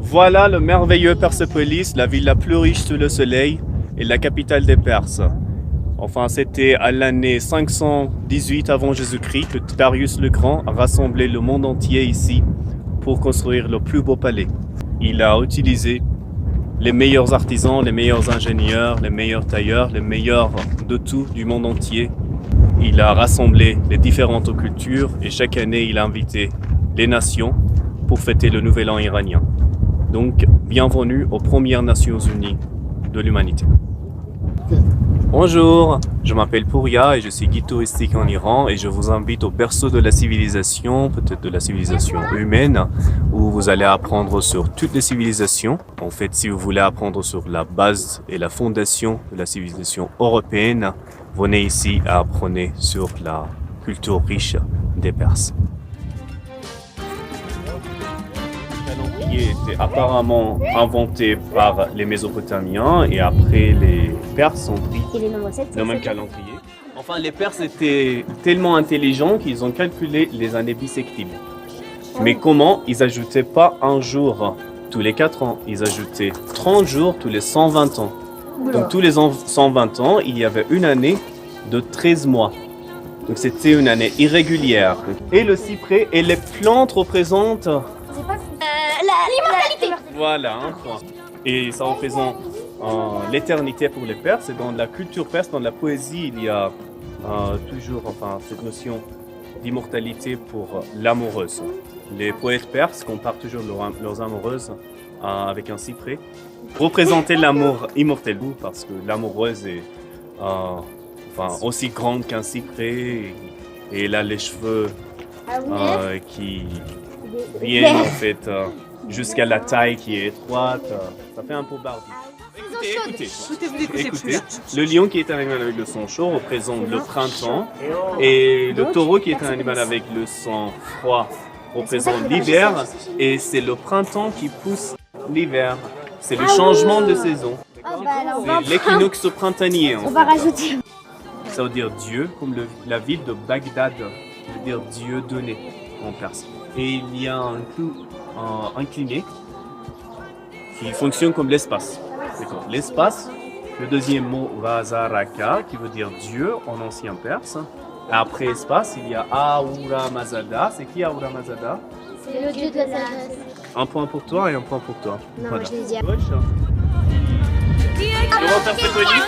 Voilà le merveilleux Persépolis, la ville la plus riche sous le soleil et la capitale des Perses. Enfin, c'était à l'année 518 avant Jésus-Christ que Darius le Grand a rassemblé le monde entier ici pour construire le plus beau palais. Il a utilisé les meilleurs artisans, les meilleurs ingénieurs, les meilleurs tailleurs, les meilleurs de tout du monde entier. Il a rassemblé les différentes cultures et chaque année il a invité les nations pour fêter le nouvel an iranien. Donc, bienvenue aux premières Nations Unies de l'humanité. Bonjour, je m'appelle Pouria et je suis guide touristique en Iran et je vous invite au berceau de la civilisation, peut-être de la civilisation humaine, où vous allez apprendre sur toutes les civilisations. En fait, si vous voulez apprendre sur la base et la fondation de la civilisation européenne, venez ici et apprenez sur la culture riche des Perses. Le calendrier était apparemment inventé par les Mésopotamiens et après les Perses ont pris le même calendrier. Enfin, les Perses étaient tellement intelligents qu'ils ont calculé les années bissextiles. Mais comment? Ils ajoutaient pas un jour tous les 4 ans, ils ajoutaient 30 jours tous les 120 ans. Donc tous les 120 ans, il y avait une année de 13 mois. Donc c'était une année irrégulière. Et le cyprès et les plantes représentent l'immortalité. voilà, un point. Et ça représente l'éternité pour les Perses. Et dans la culture perse, dans la poésie, il y a toujours cette notion d'immortalité pour l'amoureuse. Les poètes perses comparent toujours leurs amoureuses avec un cyprès. Représenter l'amour immortel, parce que l'amoureuse est aussi grande qu'un cyprès et elle a les cheveux qui viennent en fait jusqu'à la taille qui est étroite. Ça fait un peu Barbie. Écoutez. Le lion qui est un animal avec le sang chaud représente le printemps et le taureau qui est un animal avec le sang froid représente l'hiver et c'est le printemps qui pousse l'hiver. C'est le changement de saison. C'est l'équinoxe printanier. On va rajouter. Ça veut dire Dieu, comme la ville de Bagdad, ça veut dire Dieu donné en perse. Et il y a un clou incliné qui fonctionne comme l'espace. L'espace, le deuxième mot Vazaraka, qui veut dire Dieu en ancien perse. Après espace, il y a Ahura Mazda. C'est qui Ahura Mazda? C'est le dieu de la sagesse. Un point pour toi et un point pour toi. Non, voilà. Je l'ai dit. Gauche. Comment Persépolis?